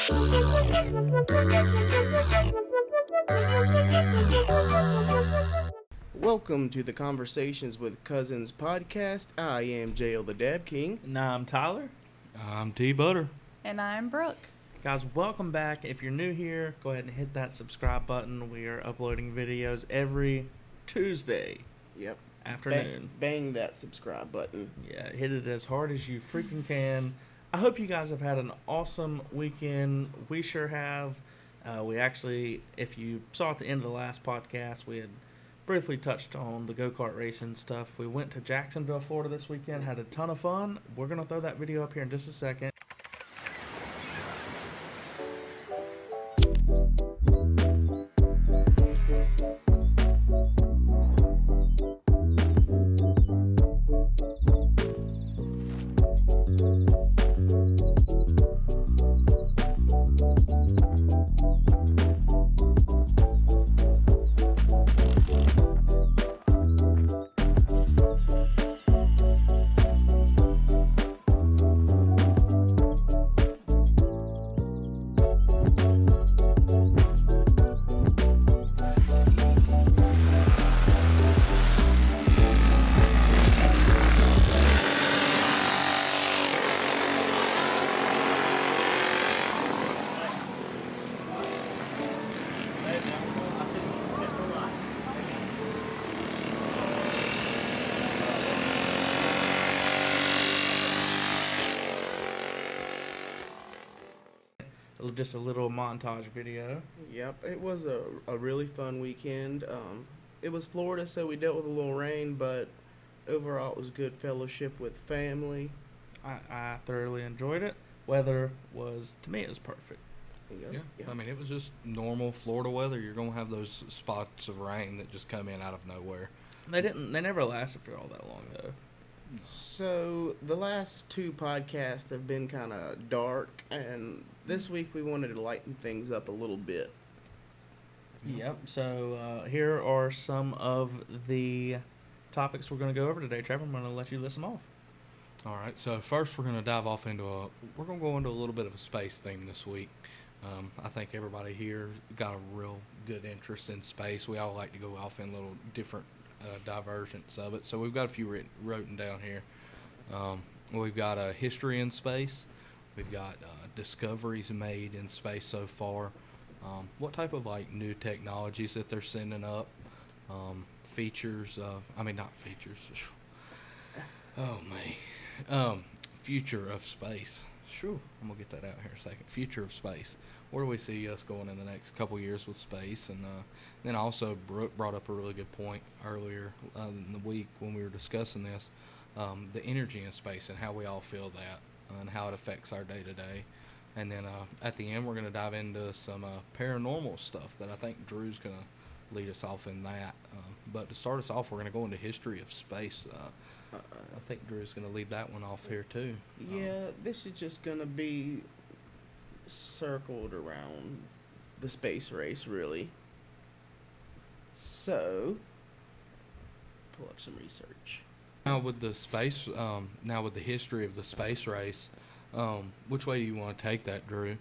Welcome to the Conversations with Cousins podcast. I am JL the Dab King. And I'm Tyler. I'm T-Butter. And I'm Brooke. Guys, welcome back. If you're new here, go ahead and hit that subscribe button. We are uploading videos every Tuesday Yep. afternoon. Bang that subscribe button. Yeah, hit it as hard as you freaking can. I hope you guys have had an awesome weekend. We sure have. We actually, if you saw at the end of the last podcast, we had briefly touched on the go-kart racing stuff. We went to Jacksonville, Florida this weekend, had a ton of fun. We're going to throw that video up here in just a second. Just a little montage video. Yep, it was a really fun weekend. It was Florida, so we dealt with a little rain, but overall it was good fellowship with family. I thoroughly enjoyed it. Weather was, to me, it was perfect. Yeah. I mean, it was just normal Florida weather. You're going to have those spots of rain that just come in out of nowhere. They never lasted for all that long, though. So the last two podcasts have been kind of dark, and this week we wanted to lighten things up a little bit. Yep. So here are some of the topics we're going to go over today. Trevor, I'm going to let you list them off. All right. So first, we're going to dive off we're going to go into a little bit of a space theme this week. I think everybody here got a real good interest in space. We all like to go off in little different divergence of it. So we've got a few written down here. We've got a history in space. We've got discoveries made in space so far. What type of new technologies that they're sending up? Features of, not features. Oh man. Future of space. Sure, I'm gonna get that out here in a second. Future of space. Where do we see us going in the next couple years with space? And then also Brooke brought up a really good point earlier in the week when we were discussing this, the energy in space and how we all feel that and how it affects our day-to-day. And then at the end, we're going to dive into some paranormal stuff that I think Drew's going to lead us off in that. But to start us off, we're going to go into history of space. I think Drew's going to lead that one off here, too. Yeah, this is just going to be circled around the space race, really. So, pull up some research. Now with the space, now with the history of the space race, which way do you want to take that, Drew?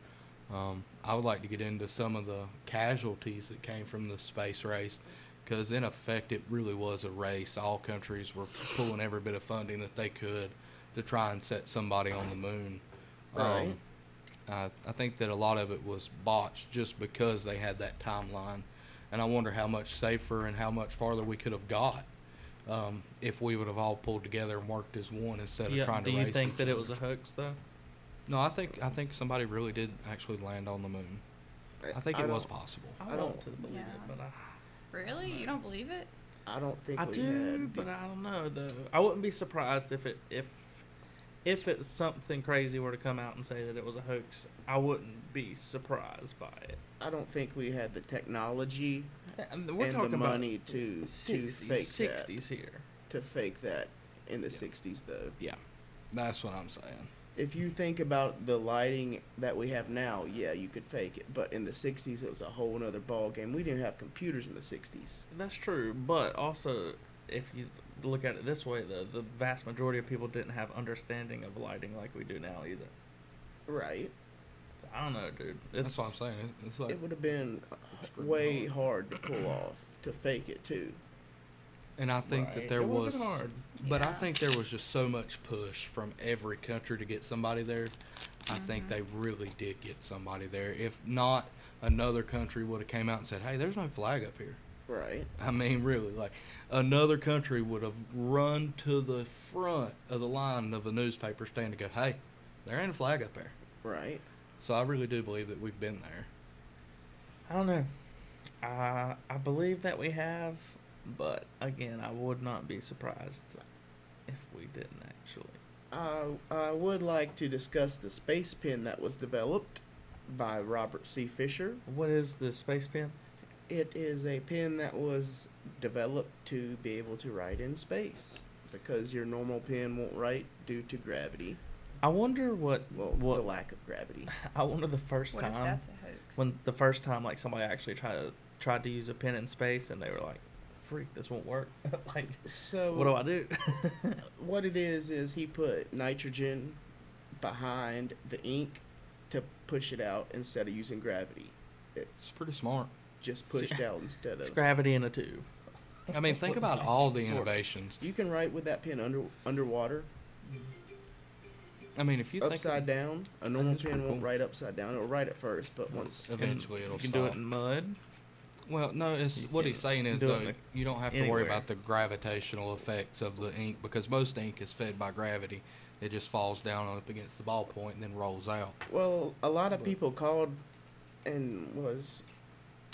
I would like to get into some of the casualties that came from the space race, because in effect it really was a race. All countries were pulling every bit of funding that they could to try and set somebody on the moon. Right. I think that a lot of it was botched just because they had that timeline, and I wonder how much safer and how much farther we could have got if we would have all pulled together and worked as one instead of trying to race. Do you think that it was a hoax, though? No, I think somebody really did actually land on the moon. I think it was possible. I don't believe it, but Really? You don't believe it? I don't think I we do, had. but I don't know though. I wouldn't be surprised if it's something crazy were to come out and say that it was a hoax. I wouldn't be surprised by it. I don't think we had the technology We're and talking the about money to fake 60s here. To fake that in the 60s, though. Yeah, that's what I'm saying. If you think about the lighting that we have now, yeah, you could fake it. But in the 60s, it was a whole other ball game. We didn't have computers in the 60s. That's true, but also, if you look at it this way, the vast majority of people didn't have understanding of lighting like we do now either. Right. I don't know, dude. That's what I'm saying. It's like, It would have been pretty way hard to pull off, to fake it too. and I think that Right. there It would've was, been hard. but I Yeah. think there was just so much push from every country to get somebody there. I think they really did get somebody there. If not, another country would have came out and said, "Hey, there's no flag up here." Right. I mean, really, like another country would have run to the front of the line of a newspaper stand to go, "Hey, there ain't a flag up there." Right. So I really do believe that we've been there. I don't know. I believe that we have, but again, I would not be surprised if we didn't actually. I would like to discuss the space pen that was developed by Robert C. Fisher. What is the space pen? It is a pen that was developed to be able to write in space because your normal pen won't write due to gravity. I wonder what The lack of gravity. I wonder the first What if time that's a hoax? when the first time like somebody actually tried to use a pen in space and they were like, "Freak, this won't work." Like, So what do I do? what it is he put nitrogen behind the ink to push it out instead of using gravity. It's It's pretty smart. just pushed out instead It's of. gravity in a tube. I mean, think about all the innovations. You can write with that pen underwater, I mean, if you think upside down. A normal is pretty pen won't cool. write upside down. It'll write at first, but once eventually it'll You can stop. do it in mud. Well, no, it's You what can he's saying is do it though in you don't have to worry anywhere. about the gravitational effects of the ink because most ink is fed by gravity. It just falls down up against the ballpoint and then rolls out. Well, a lot of But- people called and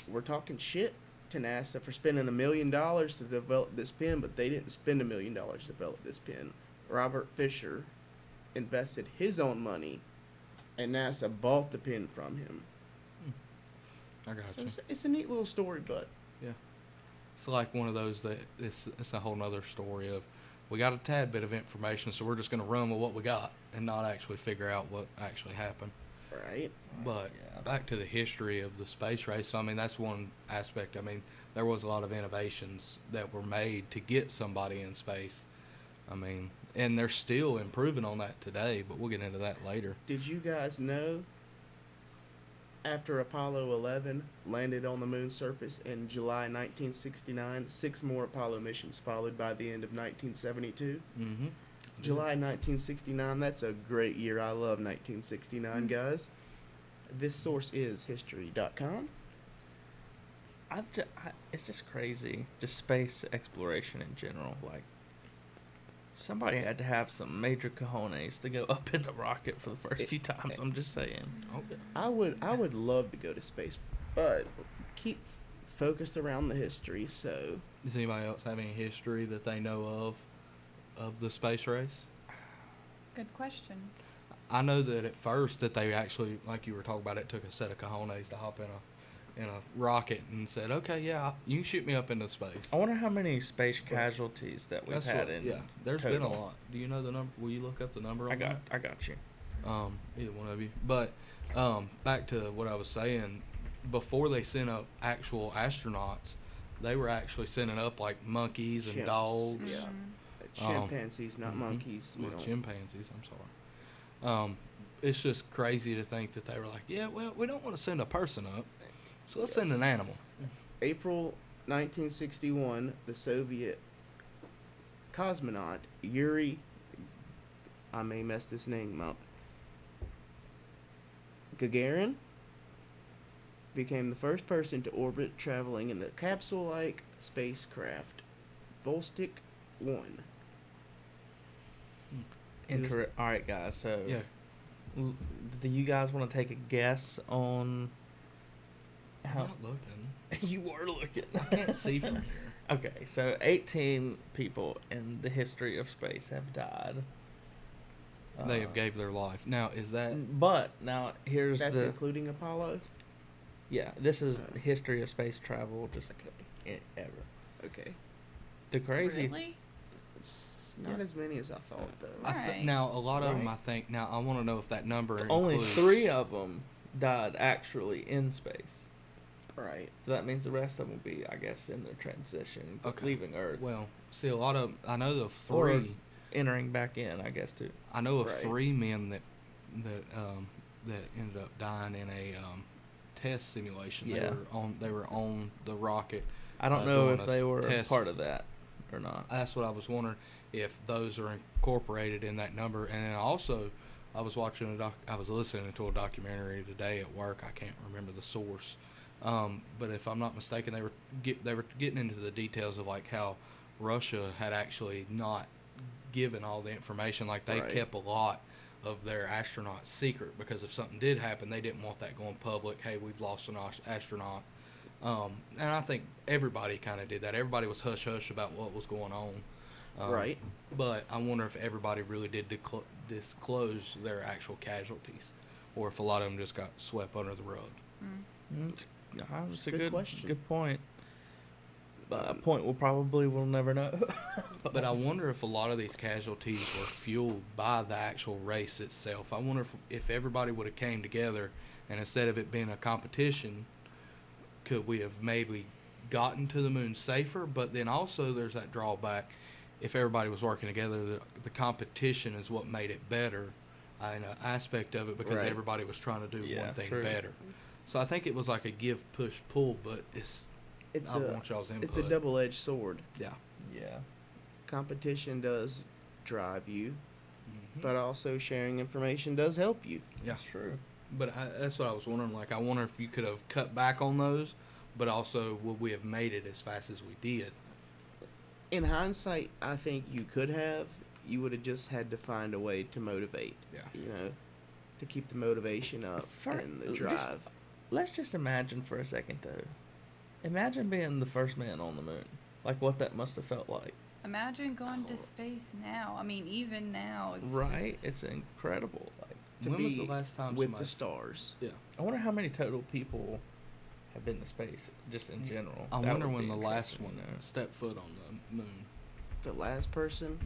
were talking shit to NASA for spending $1 million to develop this pen, but they didn't spend $1 million to develop this pen. Robert Fisher invested his own money, and NASA bought the pen from him. I got So you. it's a neat little story, but It's like one of those that it's a whole nother story of we got a tad bit of information, so we're just going to run with what we got and not actually figure out what actually happened. right. But Yeah. back to the history of the space race, so, I mean, that's one aspect. I mean, there was a lot of innovations that were made to get somebody in space. I mean, and they're still improving on that today, but we'll get into that later. Did you guys know after Apollo 11 landed on the moon's surface in July 1969, 6 more Apollo missions followed by the end of 1972? Mm-hmm. July 1969, that's a great year. I love 1969, guys. This source is history.com. It's just crazy, just space exploration in general. Like, somebody had to have some major cojones to go up in a rocket for the first few times. I'm just saying. Oh, I would love to go to space, but keep focused around the history. So does anybody else have any history that they know of the space race? Good question. I know that at first that they actually, like you were talking about, it took a set of cojones to hop in a rocket and said, "Okay, yeah, you can shoot me up into space." I wonder how many space casualties that we've That's had what- in. yeah, there's been a total. lot. Do you know the number? Will you look up the number on I got you. either one of you. But back to what I was saying, before they sent up actual astronauts, they were actually sending up like monkeys and Chimps. dogs. Yeah. Um, chimpanzees, not Mhm. monkeys. Well, chimpanzees, I'm sorry. It's just crazy to think that they were like, yeah, well, we don't want to send a person up, so let's send an Yes. animal. April 1961, the Soviet cosmonaut Yuri, I may mess this name up, Gagarin, became the first person to orbit traveling in the capsule-like spacecraft Vostok 1. Incorrect. All right, guys. So, Yeah. do you guys want to take a guess on I'm how? not looking. You were looking. I can't see from here. Okay, so 18 people in the history of space have died. They have gave their life. Now, is that But now here's That's the including Apollo? yeah. This is Uh, the history of space travel, just Okay. ever. Okay. The crazy. Really? It's not as many as I thought, though. Alright. now a lot of them? Right. I think. Now I want to know if that number Only includes, 3 of them died actually in space. Right. So that means the rest of them will be, I guess, in their transition, Okay. leaving Earth Well, see, a lot of I know of or 3. entering back in, I guess, too. I know of Right. 3 men that that ended up dying in a test simulation. Yeah. They were on the rocket. I don't know doing if a they were test. part of that or not. That's what I was wondering, if those are incorporated in that number. And then also, I was listening to a documentary today at work. I can't remember the source, but if I'm not mistaken, they were getting into the details of like how Russia had actually not given all the information. Like they Right. kept a lot of their astronauts secret, because if something did happen, they didn't want that going public. Hey, we've lost an astronaut. And I think everybody kind of did that. Everybody was hush hush about what was going on. Right. But I wonder if everybody really did disclose their actual casualties, or if a lot of them just got swept under the rug. That's a Good good question. Good point. But a point we'll never know. But I wonder if a lot of these casualties were fueled by the actual race itself. I wonder if everybody would have came together, and instead of it being a competition, could we have maybe gotten to the moon safer? But then also there's that drawback. If everybody was working together, the competition is what made it better, an aspect of it, because Right. everybody was trying to do Yeah, one thing true. better. So I think it was like a give, push, pull, but I want y'all's input. It's a double-edged sword. Yeah. Yeah. Competition does drive you, Mhm. but also sharing information does help you. Yeah. That's true. But that's what I was wondering. Like, I wonder if you could have cut back on those, but also would we have made it as fast as we did? In hindsight, I think you could have. You would have just had to find a way to motivate. Yeah. You know, to keep the motivation up and the just- drive. Let's just imagine for a second, though. Imagine being the first man on the moon. Like, what that must have felt like. Imagine going to space now. I mean, even now, it's Right? just- It's incredible. Like, To When be was the last time with somebody- the stars. Yeah. I wonder how many total people have been to space, just in general. I That wonder would when be the last interesting one to know. stepped foot on the moon. The last person.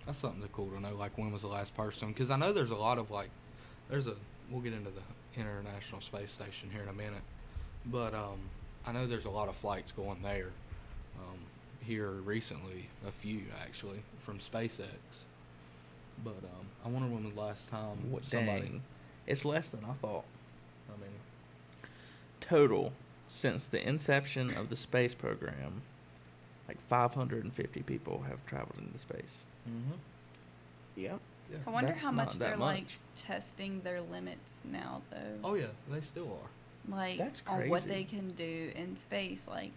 That's something that's cool to know. Like, when was the last person? Because I know there's a lot of like, we'll get into the International Space Station here in a minute, but I know there's a lot of flights going there. Here recently, a few actually from SpaceX. But I wonder when was the last time What somebody. dang. It's less than I thought. I mean, Total, since the inception of the space program, like 550 people have traveled into space. Yep. yeah. I wonder That's how not much that they're like much. testing their limits now, though. Oh yeah, they still are. Like That's on what crazy. they can do in space. Like,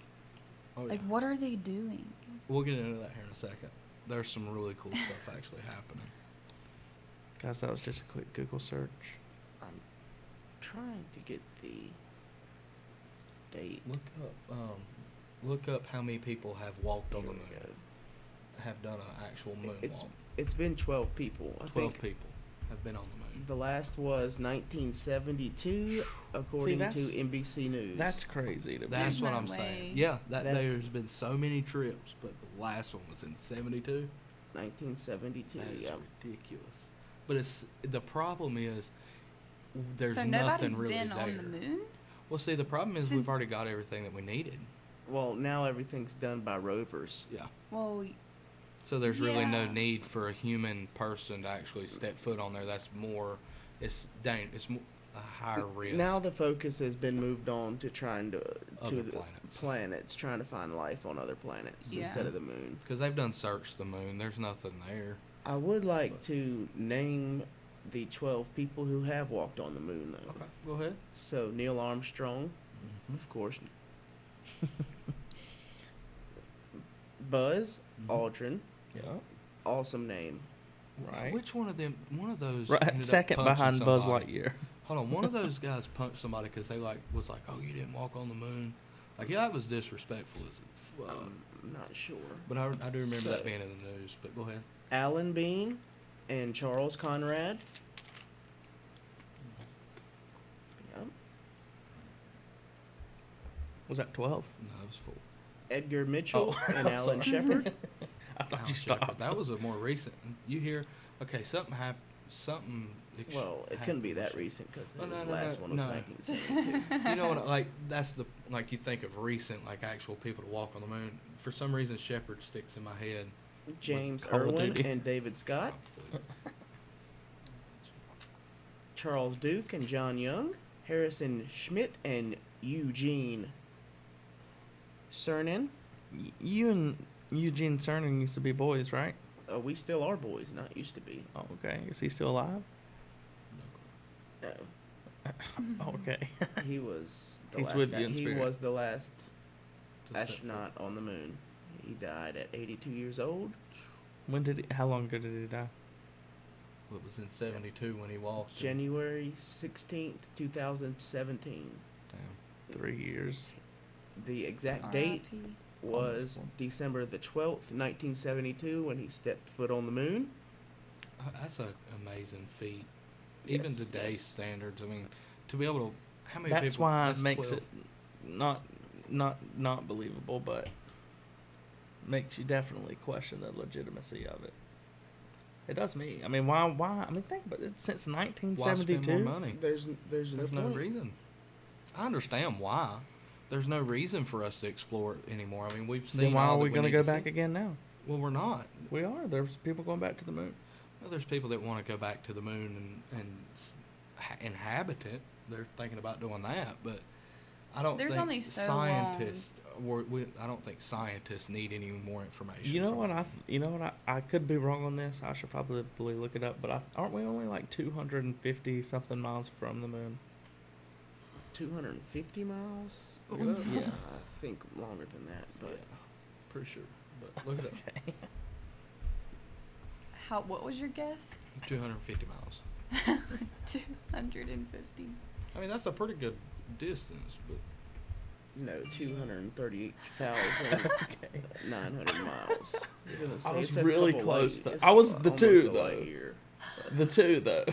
Oh yeah. like what are they doing? We'll get into that here in a second. There's some really cool stuff actually happening. Guys, that was just a quick Google search. I'm trying to get the date. Look up how many people have walked on Here the we moon. go. Have done an actual It's moonwalk. it's been 12 people. I 12 think people have been on the moon. the last was 1972, according to that's- NBC News. That's crazy to me. That's There's what no I'm way. saying. Yeah, That's- there's been so many trips, but the last one was in 72. 1972. That is Yeah. ridiculous. But the problem is there's so nothing nobody's really been there. on the moon. Well, see, the problem is Since- we've already got everything that we needed. Well, now everything's done by rovers. Yeah. Well, So there's really no Yeah. need for a human person to actually step foot on there. That's more, it's more a higher risk. Now the focus has been moved on to trying to Other the planets. trying to find life on other planets Yeah. instead of the moon. Because they've done search the moon. There's nothing there. I would like to name the 12 people who have walked on the moon, though. Okay, go ahead. So Neil Armstrong, of course. Buzz Mhm. Aldrin, Yeah. awesome name. Right. Which one of them? One of those. Right. ended up Second punching behind Buzz somebody. Lightyear. Hold on. One of those guys punched somebody because they was like, "Oh, you didn't walk on the moon." Like, yeah, that was disrespectful as fuck. I'm not sure. But I do remember So- that being in the news. But go ahead. Alan Bean and Charles Conrad. Yep. Was that 12? No, it was full. Edgar Mitchell and I'm Alan sorry. Shepard. I thought Alan you Shepard. stopped. That was a more recent. You hear? Okay, something happened. Something. Well, it couldn't be that happened. recent because Oh, the no, no, last no, one was no. 1972. You know what? Like that's the like you think of recent like actual people to walk on the moon. For some reason, Shepard sticks in my head. James Call of Irwin Duty. and David Scott. Charles Duke and John Young, Harrison Schmidt and Eugene Cernan. You and Eugene Cernan used to be boys, right? We still are boys, not used to be. Oh, okay. Is he still alive? No, Oh, okay. he was the He's last. with you in he spirit. was the last Just astronaut on the moon. He died at 82 years old. How long ago did he die? It was in 72 when he walked. January 16th, 2017. Damn. 3 years. The exact date R.I.P. was December the 12th, 1972, when he stepped foot on the moon. That's an amazing feat. Even Yes, today's yes. standards. I mean, to be able to, how many That's people? why it that's makes 12. it not believable, but makes you definitely question the legitimacy of it. It does me. I mean, why? I mean, think about it. Since Why spend 1972. more money? There's There's no point. reason. I understand why. There's no reason for us to explore it anymore. I mean, we've seen. Then why all are that we going to need go see. back again now? Well, we're not. We are. There's people going back to the moon. Well, there's people that want to go back to the moon and inhabit it. They're thinking about doing that, but I don't There's think only so scientists. I don't think scientists need any more information. You know from what? us. I could be wrong on this. I should probably look it up. But aren't we only like 250 something miles from the moon? 250 miles? Look it up. Yeah. I think longer than that, but Yeah, pretty sure. But look at Okay. What was your guess? 250 miles. 250. I mean, that's a pretty good distance, but no, 238,900 miles. I was It's a really couple close, light- though. it's I was the almost two, a though. light year. The two though.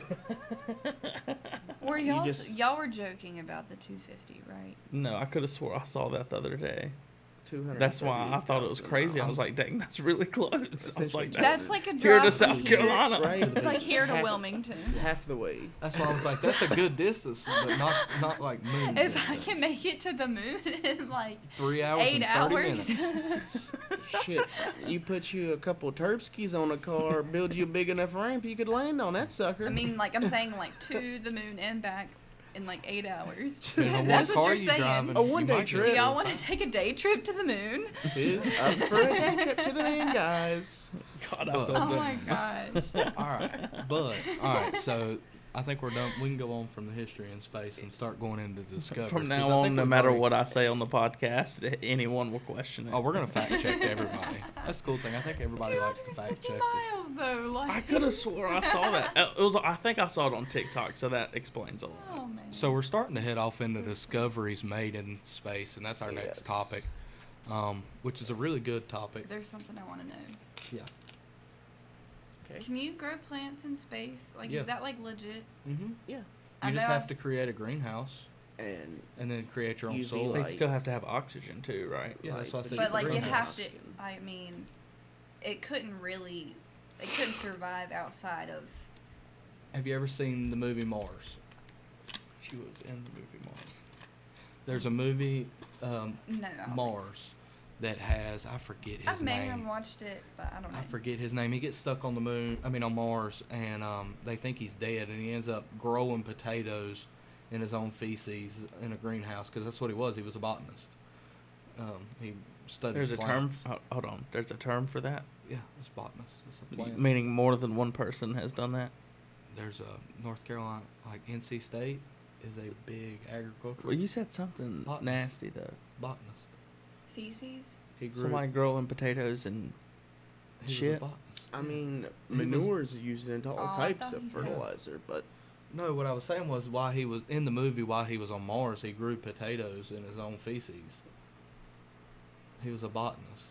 Were You y'all just- y'all were joking about the 250, right? No, I could have swore I saw that the other day. 238,000 That's why I thought it was crazy. I was miles. like, dang, that's really close. I was Essentially like, That's like a here drive to from South here, Carolina. Right. like here to Half- Wilmington. half the way. that's why I was like, that's a good distance, but not like moon. If I distance. can make it to the moon in like 3 hours 8 and 30 hours. minutes. Shit, you put you a couple Terpskis on a car, build you a big enough ramp, you could land on that sucker. I mean, like I'm saying, like to the moon and back in like 8 hours. Depending on That's what what car you're you saying. driving, A one-day you might get trip. Do to y'all it. want to take a day trip to the moon? Is up for a day trip to the moon, guys. God, I But- feel Oh bad. my gosh. all right. So I think we're done. We can go on from the history in space and start going into discoveries. From 'cause now I on, think no we've matter already- what I say on the podcast, anyone will question it. Oh, we're gonna fact check everybody. That's the cool thing. I think everybody likes to fact 250 check miles though, like. I could have swore I saw that. It was. I think I saw it on TikTok, so that explains a lot. Oh man. So we're starting to head off into discoveries made in space, and that's our next Yes. topic, which is a really good topic. There's something I want to know. Yeah. Okay. Can you grow plants in space? Like, Yeah. is that like legit? Mm-hmm. Yeah. I You just know have I've- to create a greenhouse And and then create your own UV solar. They light. still have to have oxygen too, right? Yeah, that's lights, why I but said But like you greenhouse. have to. I mean, it couldn't survive outside of. Have you ever seen the movie Mars? She was in the movie Mars. There's a movie, No. I don't think so. Mars, that has, I forget I his may name. have watched it, but I don't know. I forget his name. He gets stuck on the moon. I mean, on Mars, and they think he's dead, and he ends up growing potatoes in his own feces in a greenhouse because that's what he was. He was a botanist. He studied. There's a term. plants. Hold on. There's a term for that. Yeah, it's botanist. It's a plant. Meaning more than one person has done that. There's a North Carolina, like NC State, is a big agricultural Well, you said something Botanist. nasty though. botanist. Feces. He grew. Somebody growing potatoes and he was a shit. botanist. I mean, He was- manures are used into all Oh, I types thought of he said- fertilizer, but No, what I was saying was while he was in the movie, while he was on Mars, he grew potatoes in his own feces. He was a botanist.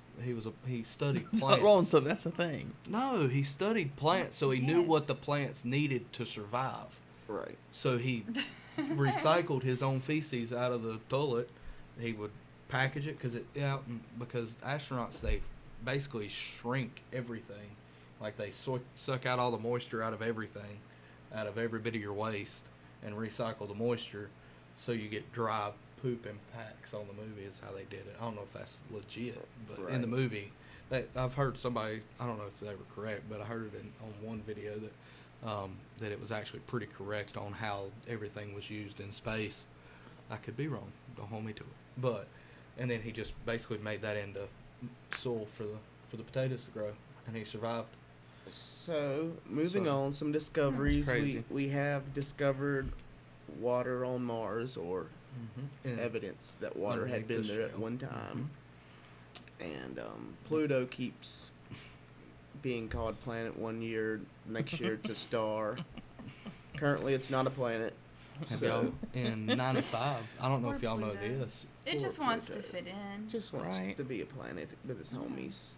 He studied It's plants. not wrong, so that's a thing. No, he studied plants, so he knew Yes. what the plants needed to survive. right. So he recycled his own feces out of the toilet. He would package it because astronauts, they basically shrink everything, like they suck out all the moisture out of everything, out of every bit of your waste, and recycle the moisture, so you get dry poop in packs on the movie. Is how they did it. I don't know if that's legit, but in the Right. movie, I've heard somebody, I don't know if they were correct, but I heard it on one video that that it was actually pretty correct on how everything was used in space. I could be wrong. Don't hold me to it. But, and then he just basically made that into soil for the potatoes to grow, and he survived. So, moving So- on, some discoveries. crazy. We have discovered water on Mars, or And evidence that water had underneath been the there at shell. one time. And Pluto keeps being called planet one year, next year it's a star. Currently, it's not a planet. Have So, y'all in '95? I don't know Poor if y'all know Pluto. this. It just Poor wants to Pluto. fit in. just wants Right. to be a planet with his homies.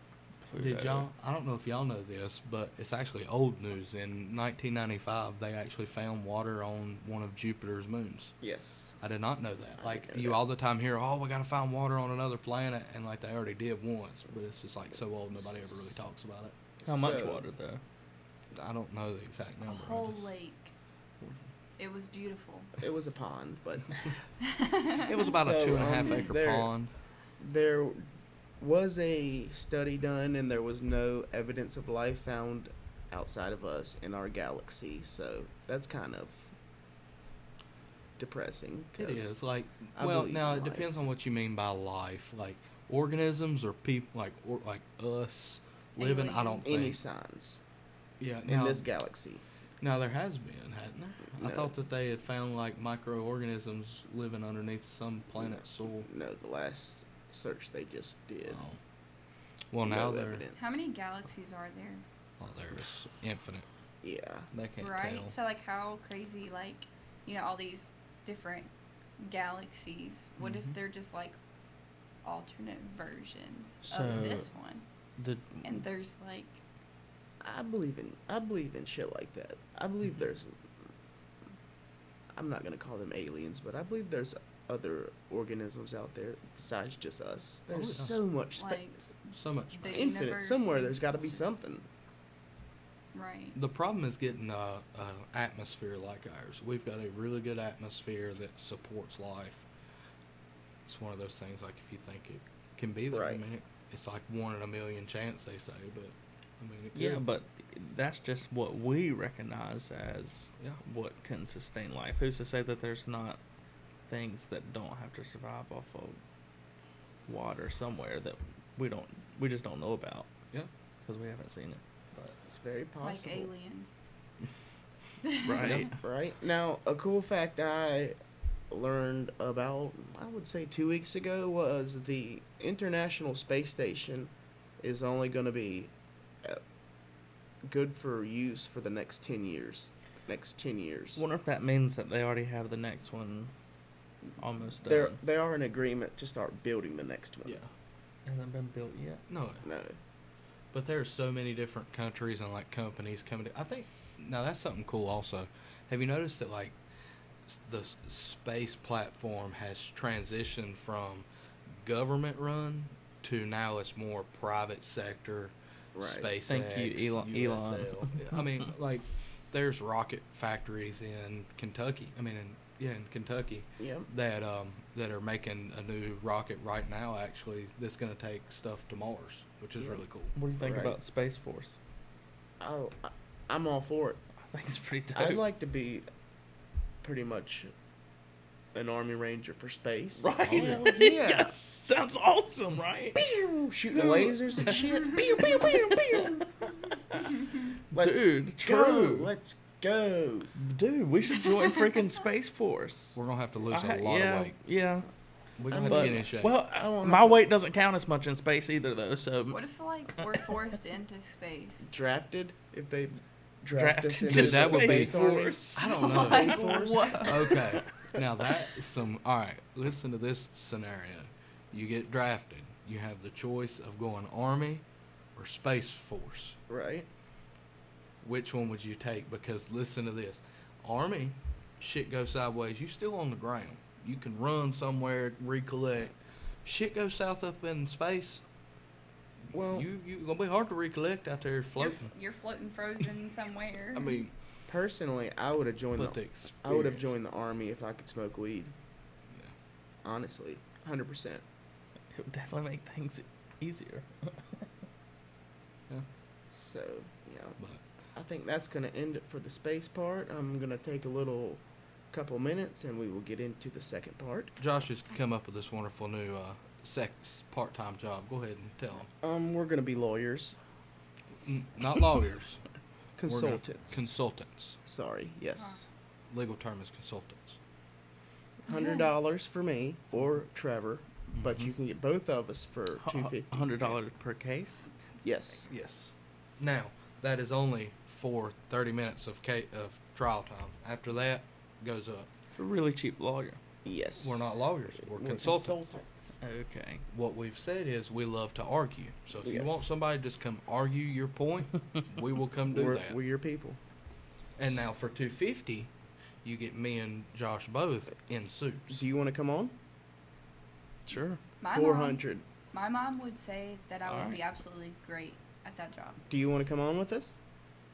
Did y'all? I don't know if y'all know this, but it's actually old news. In 1995, they actually found water on one of Jupiter's moons. Yes. I did not know that. I Like, didn't know you that. all the time hear, oh, we gotta find water on another planet, and like they already did once, but it's just like so old nobody ever really talks about it. How much So, water though? I don't know the exact A number. I whole just- lake. It was beautiful. It was a pond, but It was about a So, 2.5 acre there- pond. there was a study done, and there was no evidence of life found outside of us in our galaxy. So that's kind of depressing. It 'cause is like, I well, believe now in it depends life. on what you mean by life. Like organisms or people, like us living. I don't Aliens. any think. signs Yeah, in now, this galaxy. now there has been, hadn't there? I No. thought that they had found like microorganisms living underneath some planet's soil. No, the last search they just did. Oh. Well, no now they're evidence. How many galaxies are there? oh, there's infinite. Yeah. They can't Right? tell. So like how crazy like, all these different galaxies. What if Mhm. they're just like alternate versions So- of this one? The And there's like I believe in shit like that. I believe there's I'm not gonna call them aliens, but I believe there's other organisms out there besides just us. There's yeah. so much Like, space. So much. the space. Infinite. universe Somewhere is there's got to be just- something. right. The problem is getting a atmosphere like ours. We've got a really good atmosphere that supports life. It's one of those things like if you think it can be there, I Right. mean, it's like 1 in a million chance they say, but I mean, it yeah, could. but that's just what we recognize as Yeah. what can sustain life. Who's to say that there's not things that don't have to survive off of water somewhere that we just don't know about Yeah. because we haven't seen it. But It's very Like possible. aliens. right, Right now, a cool fact I learned about, I would say 2 weeks ago, was the International Space Station is only going to be good for use for the next 10 years. Next 10 years. wonder if that means that they already have the next one almost done. They are in agreement to start building the next one. Yeah. Hasn't been built yet. No, No. but there are so many different countries and like companies coming to. I think now that's something cool. Also, have you noticed that like the space platform has transitioned from government run to now it's more private sector. Right. SpaceX, Thank you, Elon. USL. I mean, like, there's rocket factories in Kentucky. I mean, in Kentucky Yep. that are making a new rocket right now. Actually, that's going to take stuff to Mars, which is Yeah. really cool. What do you think Right. about Space Force? I'm all for it. I think it's pretty dope. I'd like to be pretty much an Army Ranger for space. Right? Hell yeah. Yes. Sounds awesome, right? Pew! Shooting lasers and shit. Pew, pew, pew, pew. Let's Dude, go. true. Let's go. Dude, we should join freaking Space Force. We're gonna have to lose a I- lot yeah, of weight. yeah. We're I gonna have mean, to get in shape. Well, I won't my have to- weight doesn't count as much in space either, though. So What if like we're forced into space? Drafted if they drafted us into to Dude, that would be- Space Army. Force. I don't know. Like, Force. what? Okay, now that is some. All right, listen to this scenario. You get drafted. You have the choice of going Army or Space Force. Right. Which one would you take? Because listen to this. Army, shit goes sideways. You still on the ground. You can run somewhere, recollect. Shit goes south up in space. Well, You gonna be hard to recollect out there You're, floating. you're floating frozen somewhere. I mean, personally, I would have joined but the the experience. I would have joined the Army if I could smoke weed. Yeah. Honestly, 100%. It would definitely make things easier. Yeah. So, yeah. But I think that's going to end it for the space part. I'm going to take a little couple minutes and we will get into the second part. Josh has come up with this wonderful new sex part-time job. Go ahead and tell him. We're going to be lawyers, Not lawyers. We're gonna- consultants. Consultants. Sorry, yes. Legal term is consultants. $100 for me or Trevor, but Mhm. you can get both of us for $250. $100 per case. Yes. Yes. Now, that is only for 30 minutes of trial time. After that, goes up. A really cheap lawyer. Yes. We're not lawyers. We're consultants. Okay. What we've said is we love to argue. So if you Yes. want somebody to just come argue your point, we will come do We're, that. we're your people. And now for $250, you get me and Josh both in suits. Do you want to come on? Sure. My 400. My mom would say that I would Alright. be absolutely great at that job. Do you want to come on with us?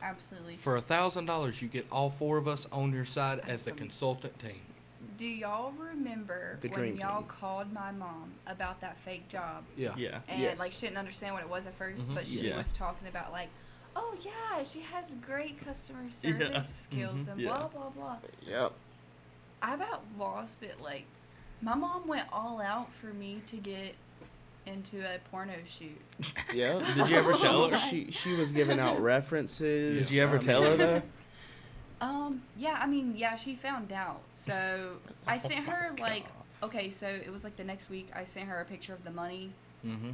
Absolutely. For $1,000, you get all four of us on your side as the Awesome. consultant team. Do y'all remember The when dream y'all team. called my mom about that fake job? Yeah. Yeah. And Yes. like she didn't understand what it was at 1st, Mhm. but she Yes. was talking about like, oh yeah, she has great customer service Yeah. skills Mhm. and Yeah. blah blah blah. Yep. I about lost it. Like, my mom went all out for me to get into a porno shoot. Yep. Did you ever tell her? She was giving out references. Did you ever tell her though? Yeah, I mean, yeah, she found out. So I sent her Oh my like, God. okay, so it was like the next week. I sent her a picture of the money. Mm-hmm.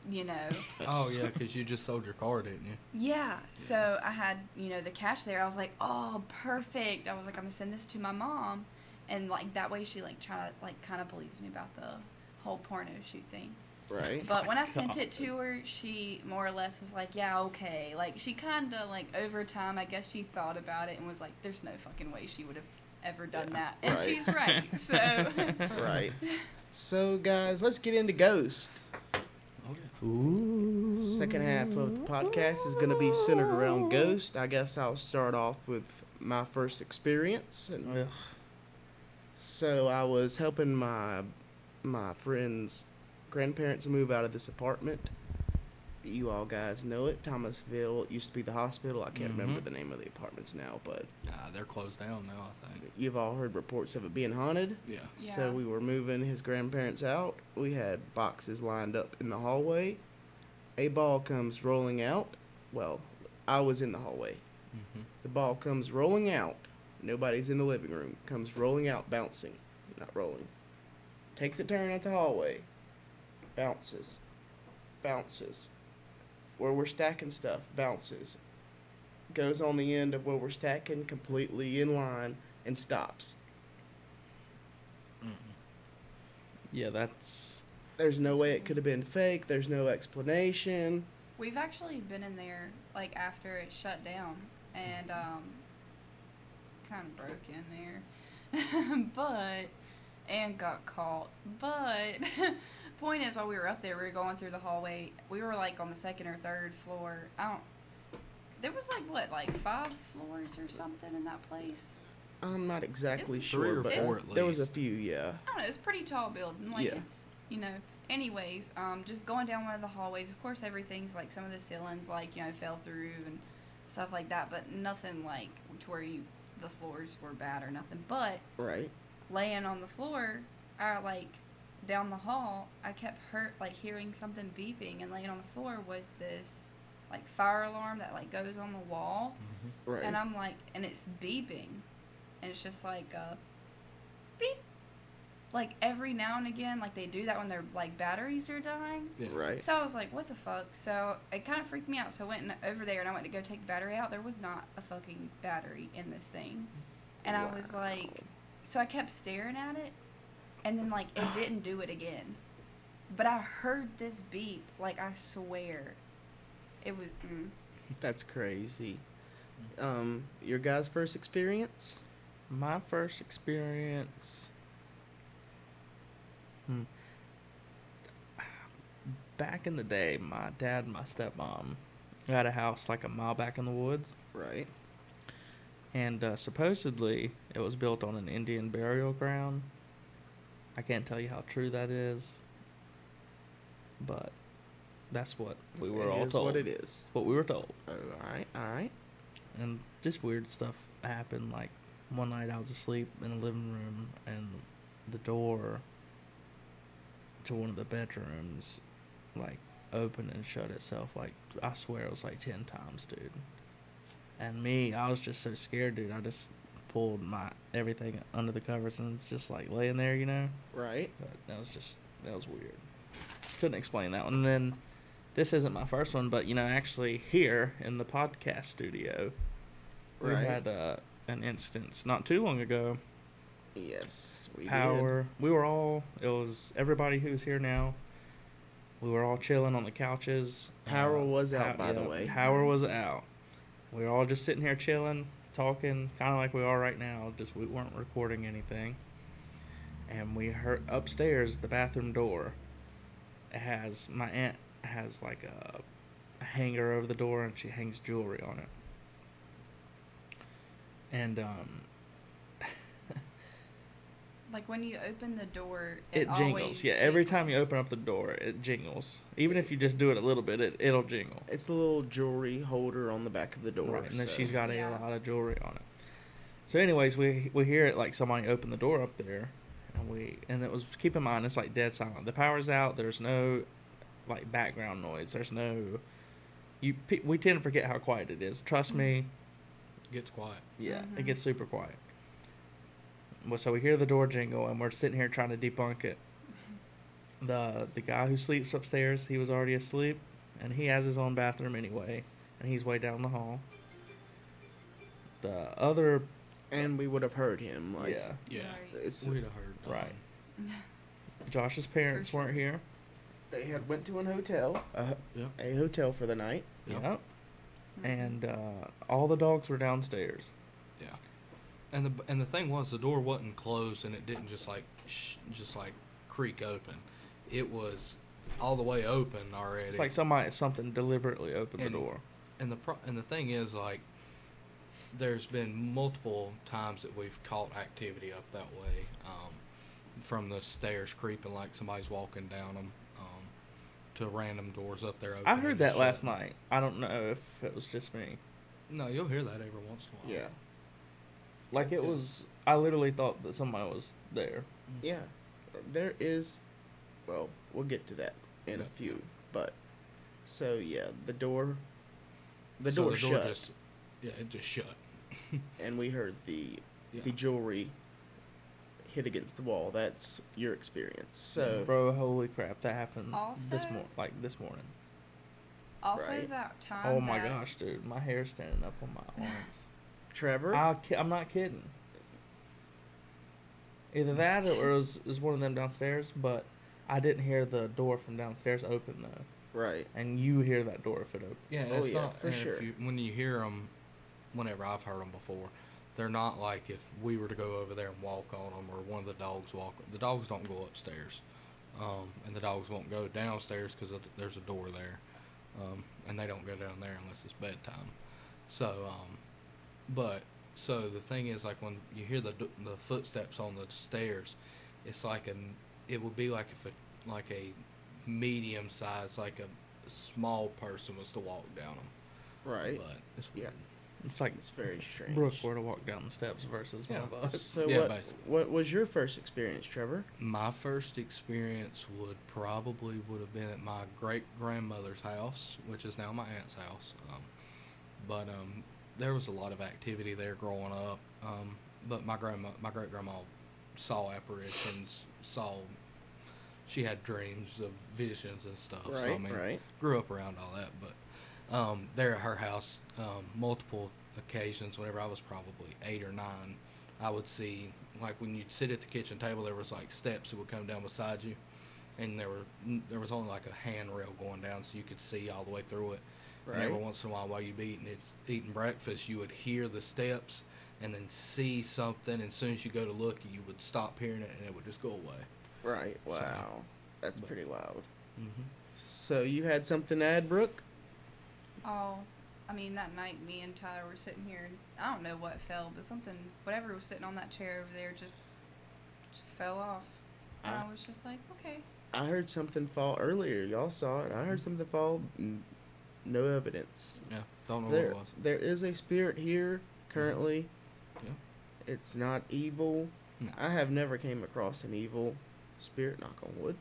You know. Oh, yeah, because you just sold your car, didn't you? Yeah. So I had, the cash there. I was like, oh, perfect. I was like, I'm gonna send this to my mom, and like that way she like kind of believes me about the whole porno shoot thing. Right. But when I God. sent it to her, she more or less was like, yeah, okay. Like she kind of like over time, I guess she thought about it and was like, there's no fucking way she would have ever done Yeah, that, and right. she's right. So. Right. So, guys, let's get into Ghost. Oh, yeah. Ooh. Second half of the podcast is going to be centered around Ghost. I guess I'll start off with my first experience. And Ugh. so I was helping my friend's grandparents move out of this apartment. You all guys know it, Thomasville. It used to be the hospital. I can't remember Mhm. the name of the apartments now, but They're closed down now, I think. you've all heard reports of it being haunted. Yeah. Yeah. So we were moving his grandparents out. We had boxes lined up in the hallway. A ball comes rolling out. Well, I was in the hallway. Mm-hmm. The ball comes rolling out. Nobody's in the living room. Comes rolling out, bouncing. Not rolling. Takes a turn at the hallway. Bounces. Bounces. Where we're stacking stuff, bounces. Goes on the end of where we're stacking, completely in line, and stops. Yeah, that's. There's no way it could have been fake. There's no explanation. We've actually been in there like after it shut down and kind of broke in there, and got caught. But point is, while we were up there, we were going through the hallway. We were like on the second or third floor. There was like 5 floors or something in that place. I'm not exactly It's sure, 3 or but 4 at there was a least. few, yeah. I don't know. It's a pretty tall building. Like Yeah. it's Anyways, just going down one of the hallways. Of course, everything's like some of the ceilings fell through and stuff like that, but nothing like to where the floors were bad or nothing. But Right. laying on the floor, down the hall, I kept hearing something beeping, and laying on the floor was this like fire alarm that like goes on the wall, Mm-hmm. Right. and I'm like, and it's beeping, and it's just like beep, like every now and again, like they do that when their like batteries are dying. Yeah. Right. So I was like, what the fuck? So it kind of freaked me out. So I went over there and I went to go take the battery out. There was not a fucking battery in this thing. And I was like, so I kept staring at it. And then like it didn't do it again. But I heard this beep. Like I swear. It was, That's crazy. Your guys' first experience? My first experience. Back in the day, my dad and my stepmom had a house like a mile back in the woods, Right. and supposedly it was built on an Indian burial ground. I can't tell you how true that is, but that's what we were all It is told. what it is. What we were told. Alright, alright. and just weird stuff happened. Like one night I was asleep in the living room, and the door to one of the bedrooms like opened and shut itself. Like I swear it was like 10 times, dude. And me, I was just so scared, dude. I just pulled my everything under the covers and just like laying there, you know. Right. But that was weird. Couldn't explain that one. And then this isn't my first one, but actually here in the podcast studio, we Right. had an instance not too long ago. Yes, we Power. We were all. It was everybody who's here now. We were all chilling on the couches. Power was out, by the way. Power was out. We were all just sitting here chilling, talking, kind of like we are right now. Just we weren't recording anything. And we heard upstairs the bathroom door. It has my aunt has like a hanger over the door, and she hangs jewelry on it. And Like when you open the door, it always jingles. Yeah, every time you jingles. open up the door, it jingles. Even if you just do it a little bit, it'll jingle. It's a little jewelry holder on the back of the door. Right, and then so- she's got Yeah. a lot of jewelry on it. So, anyways, we hear it like somebody opened the door up there, and it was, keep in mind, it's like dead silent. The power's out. There's no like background noise. There's no. We tend to forget how quiet it is. Trust me. Gets quiet. Yeah, it Mhm. gets super quiet. Well, so we hear the door jingle, and we're sitting here trying to debunk it. The guy who sleeps upstairs, he was already asleep, and he has his own bathroom anyway, and he's way down the hall. The other, And we would have heard him. Like, yeah, Yeah. Right. It's, We'd have heard. Right. Josh's parents For sure. weren't here. they had went to an hotel, Yeah. a hotel for the night. Yep. Yep. Mhm. And all the dogs were downstairs. Yeah. And the thing was, the door wasn't closed, and it didn't just like creak open. It was all the way open already. It's like something deliberately opened the And- door. And the thing is, like, there's been multiple times that we've caught activity up that way, from the stairs creeping like somebody's walking down them, to random doors up there. I opening heard and that last shutting. night. I don't know if it was just me. No, you'll hear that every once in a while. Yeah. Like it was, I literally thought that somebody was there. Yeah. There is, well, we'll get to that in a Yeah. few. But, so yeah, the door So shut. It just shut. And we heard the Yeah. jewelry hit against the wall. That's your experience. So, Bro, holy crap, that happened Also- this morning. Also, Right. that time. Oh my that- gosh, dude, my hair's standing up on my arms. Trevor, I'm not kidding. Either that or it was one of them downstairs, but I didn't hear the door from downstairs open though, right. and you hear that door if it opens. Yeah, Oh, it's yeah, not for and sure. When you hear them, whenever I've heard them before, they're not like if we were to go over there and walk on them, or one of the dogs walk. The dogs don't go upstairs, and the dogs won't go downstairs because there's a door there, and they don't go down there unless it's bedtime. So, so the thing is, like when you hear the footsteps on the stairs, it's like it would be like if a medium size, like a small person was to walk down them. Right. But it's Yeah. weird. It's like It's very strange. Brooke were to walk down the steps versus Yeah. one of us. So Yeah, what, basically. what was your first experience, Trevor? My first experience would have been at my great grandmother's house, which is now my aunt's house. But there was a lot of activity there growing up. But my great grandma saw apparitions, she had dreams of visions and stuff. So I Right, mean, right. grew up around all that. But there at her house, multiple occasions, whenever I was probably 8 or 9, I would see, like when you'd sit at the kitchen table, there was like steps that would come down beside you, and there was only like a handrail going down, so you could see all the way through it. And every Right. once in a while you'd be eating breakfast, you would hear the steps and then see something, and as soon as you go to look, you would stop hearing it and it would just go away. Right. Wow. That's but- pretty wild. Mm-hmm. So you had something to add, Brooke? Oh, I mean, that night me and Tyler were sitting here, and I don't know what fell, but whatever was sitting on that chair over there just fell off. And Ah. I was just like, okay. I heard something fall earlier. Y'all saw it. I heard something fall no evidence. Yeah, don't know There, what it was. there is a spirit here currently. Yeah. It's not evil. No. I have never came across an evil spirit. Knock on wood.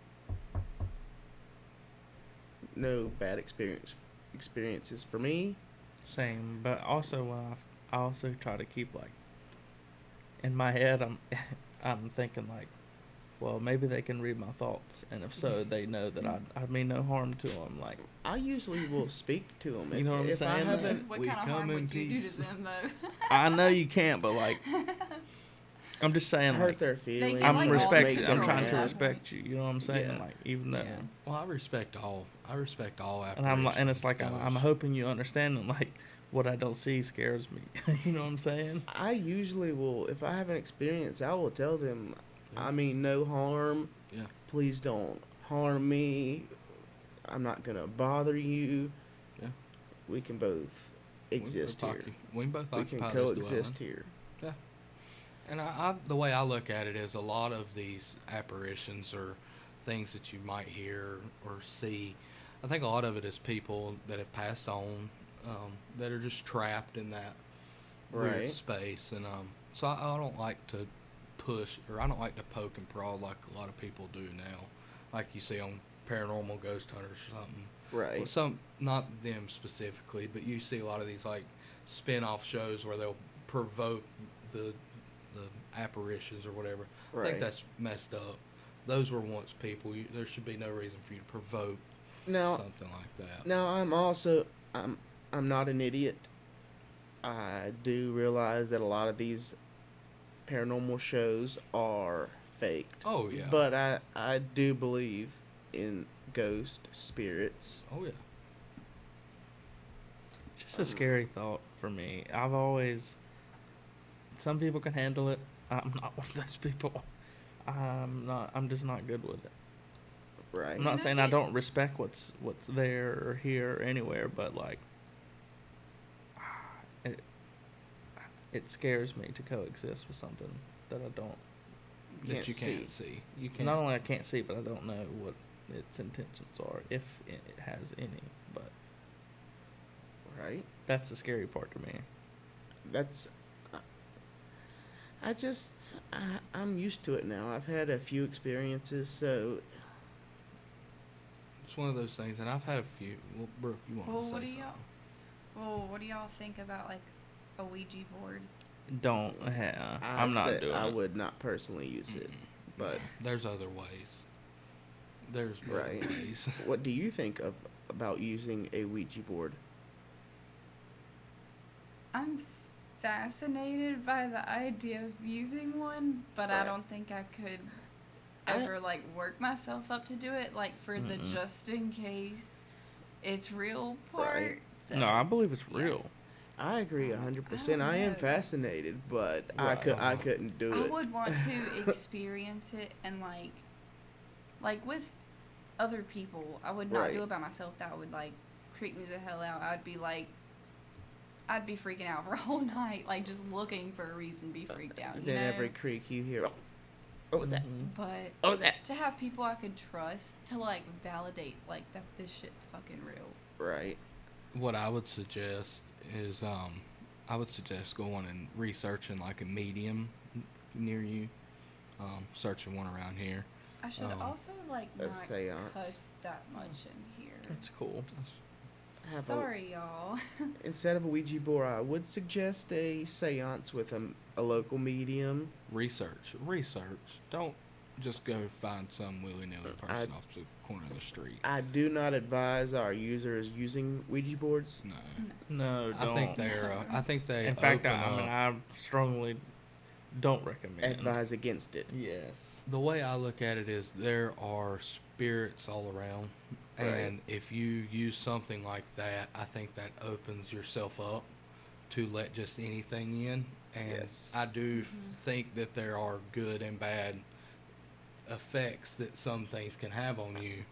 No bad experiences for me. Same, but also I also try to keep like in my head. I'm thinking like, well, maybe they can read my thoughts, and if so, they know that I mean no harm to them. Like, I usually will speak to them. You know what I'm if I saying, though? haven't, What We kind of come harm in would you do peace. to them, though? I know you can't, but like, I'm just saying, hurt like, their feelings. get, I'm like, all the respect. make I'm them trying to mad. respect you. You know what I'm saying? Yeah. Like, even though, Yeah. Well, I respect all. I respect all and I'm like, and it's like apparitions, I'm ghosts. hoping you understand. And like, what I don't see scares me. You know what I'm saying? I usually will, if I have an experience, I will tell them, Yeah. I mean, no harm. Yeah. Please don't harm me. I'm not going to bother you. Yeah. We can both exist here. We can both We can occupy this coexist dwelling. here. Yeah. And the way I look at it is a lot of these apparitions or things that you might hear or see. I think a lot of it is people that have passed on, that are just trapped in that weird Right. space. And so I don't like to push, or I don't like to poke and prod like a lot of people do now, like you see on Paranormal Ghost Hunters or something. Right. Well, some, not them specifically, but you see a lot of these like spin-off shows where they'll provoke the apparitions or whatever. I Right. think that's messed up. Those were once people. There should be no reason for you to provoke Now, something like that. now I'm not an idiot. I do realize that a lot of these paranormal shows are faked. Oh yeah. But I do believe in ghost spirits. Oh yeah. Just a scary thought for me. I've always. Some people can handle it. I'm not one of those people. I'm not. I'm just not good with it. Right. I'm not And I saying I get- don't respect what's there or here or anywhere, but like, it scares me to coexist with something that I don't. That you Can't can't see. You can't. Not only I can't see, but I don't know what its intentions are, if it has any. But Right. that's the scary part to me. That's. I'm used to it now. I've had a few experiences, so It's one of those things, and I've had a few. Well, Brooke, you want Well, to say what do something? what do y'all think about like a Ouija board? Don't. I'm not doing I it. would not personally use it. But There's other ways. There's better Right. ways. what do you think about using a Ouija board? I'm fascinated by the idea of using one, but I Right. don't think I could I- ever like work myself up to do it. Like for the Mm-mm. just in case it's real part. Right. So, No, I believe it's yeah. real. I agree 100%. I am know. fascinated, but Right. I couldn't do I it. would want to experience it and like with other people. I would not Right. do it by myself. That would like creep me the hell out. I'd be freaking out for a whole night, like just looking for a reason to be freaked out. You Then know? every creak you hear, oh, what was that? Mhm. But What was that? to have people I could trust to like validate like that this shit's fucking real. Right. What I would suggest is, I would suggest going and researching like a medium near you, searching one around here. I should also like A not seance. cuss that much in here. That's cool. Have Sorry, y'all. instead of a Ouija board, I would suggest a seance with a local medium. Research. Don't just go find some willy-nilly person off the corner of the street. I do not advise our users using Ouija boards. No. No, don't. I think they're. I think they. In fact, open I mean, up- I strongly don't recommend. Advise against it. Yes. The way I look at it is there are spirits all around, Right. and if you use something like that, I think that opens yourself up to let just anything in. And Yes. I do Mhm. think that there are good and bad effects that some things can have on you,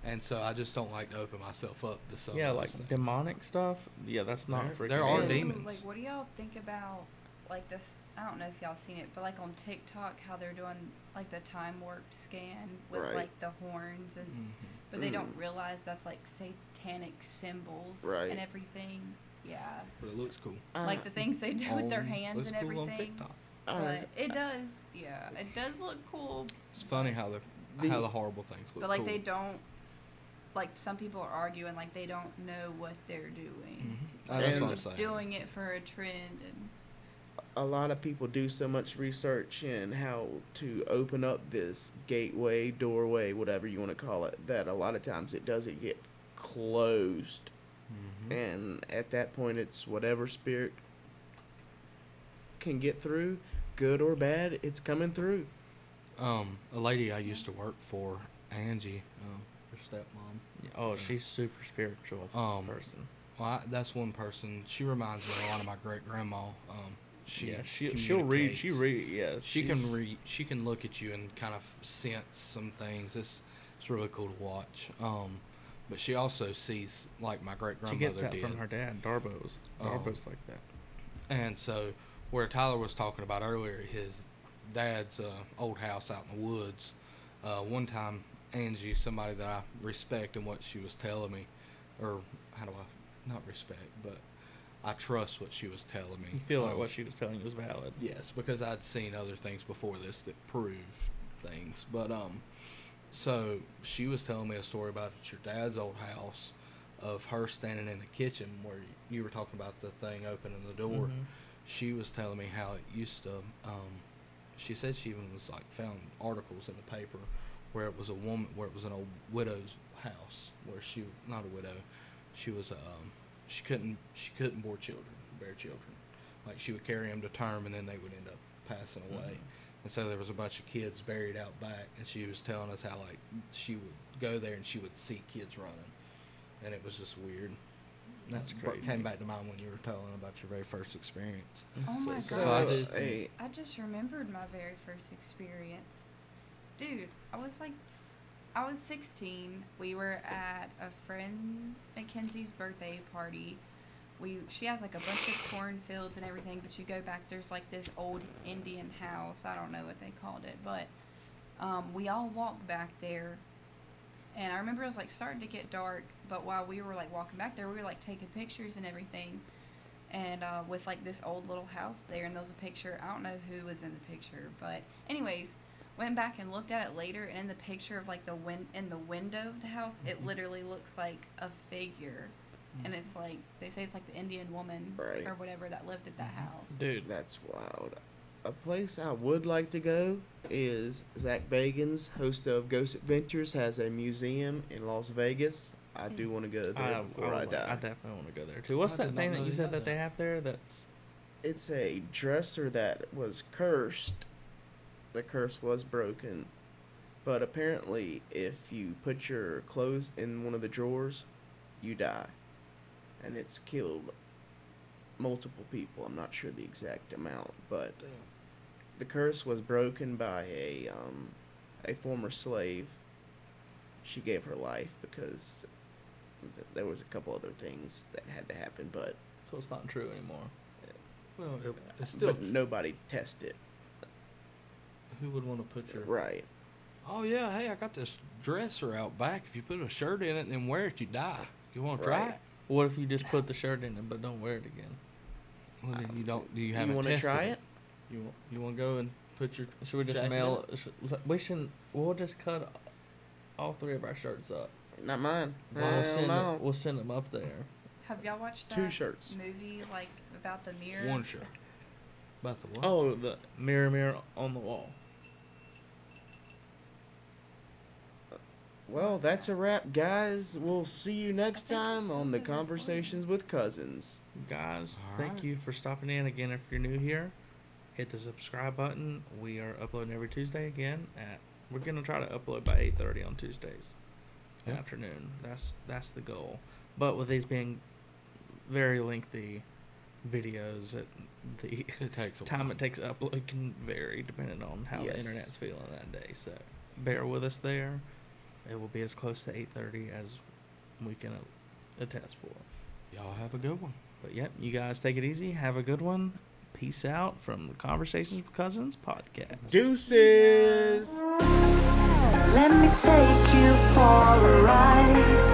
and so I just don't like to open myself up to some. Yeah, of like those things. demonic stuff. Yeah, that's not There- freaking. there are good. demons. Like, what do y'all think about like this I don't know if y'all seen it, but like on TikTok, how they're doing like the time warp scan with Right. like the horns and, but they don't realize that's like satanic symbols Right. and everything. Yeah, But it looks cool. like the things they do with their On- hands looks and cool on everything. TikTok. But it does, yeah, it does look cool. It's funny how the horrible things look But like cool. they don't, like some people are arguing like they don't know what they're doing. That's And- what I'm Just saying. doing it for a trend and a lot of people do so much research in how to open up this gateway, doorway, whatever you want to call it, that a lot of times it doesn't get closed. And at that point, it's whatever spirit can get through, good or bad, it's coming through. A lady I used to work for, Angie, her stepmom. Oh, she's super spiritual person. Well, that's one person. She reminds me a lot of my great grandma. She'll read. She communicates. Yeah, She she's- can read. She can look at you and kind of sense some things. It's really cool to watch. But she also sees like my great She grandmother gets that did. from her dad, Darbo's. Darbo's like that. And so, where Tyler was talking about earlier, his dad's old house out in the woods. One time, Angie, somebody that I respect and what she was telling me, or how do I not respect, but I trust what she was telling me. You feel like what she was telling you was valid. Yes, because I'd seen other things before this that proved things. But so she was telling me a story about your dad's old house, of her standing in the kitchen where you were talking about the thing opening the door. Mhm. She was telling me how it used to. She said she even was like found articles in the paper where it was a woman, where it was an old widow's house, where she not a widow, she was she couldn't bear children, like she would carry them to term and then they would end up passing away. And so there was a bunch of kids buried out back, and she was telling us how like she would go there and she would see kids running, and it was just weird. That's That crazy. came back to mind when you were telling about your very first experience. oh my So So I gosh. did- hey, I just remembered my very first experience. Dude, I was 16. We were at a friend Mackenzie's birthday party. She has like a bunch of cornfields and everything, but you go back, there's like this old Indian house. I don't know what they called it, but we all walked back there. And I remember it was like starting to get dark, but while we were like walking back there, we were like taking pictures and everything. And with like this old little house there, and there was a picture. I don't know who was in the picture, but anyways, went back and looked at it later, and in the picture of like in the window of the house, it literally looks like a figure, and it's like they say it's like the Indian woman Right. or whatever that lived at that house. Dude, that's wild. A place I would like to go is Zach Bagans, host of Ghost Adventures, has a museum in Las Vegas. I do want to go there before I die. I definitely want to go there too. What's I that did not thing know that you you said had that they that. have there? That's It's a dresser that was cursed. The curse was broken. But apparently, if you put your clothes in one of the drawers, you die. And it's killed multiple people. I'm not sure the exact amount, but the curse was broken by a former slave. She gave her life because there was a couple other things that had to happen, but so it's not true anymore. Well, it's still. but nobody tested. Who would want to put your? Right. Oh yeah, hey, I got this dresser out back. If you put a shirt in it and then wear it, you die. You want to try Right. it? What if you just put the shirt in it but don't wear it again? Well, then you don't. You You haven't want to tested try it? You want to go and put your? Should we just jacket mail? We should. We'll just cut all three of our shirts up. Not mine. We'll send them up there. Have y'all watched that 2 shirts. movie like about the mirror? One shirt. About the what? Oh, the mirror on the wall. Well, that's a wrap, guys. We'll see you next I think time this on is the a Conversations with Cousins. Guys, All thank right. you for stopping in again. If you're new here, hit the subscribe button. We are uploading every Tuesday again. We're gonna try to upload by 8:30 on Tuesdays Yep. afternoon. That's the goal. But with these being very lengthy videos, the It takes a time while. it takes to upload can vary depending on how Yes. the internet's feeling that day. So bear with us there. It will be as close to 8:30 as we can attest for. Y'all have a good one. But yep, you guys take it easy. Have a good one. peace out from the Conversations with Cousins podcast. Deuces. Let me take you for a ride.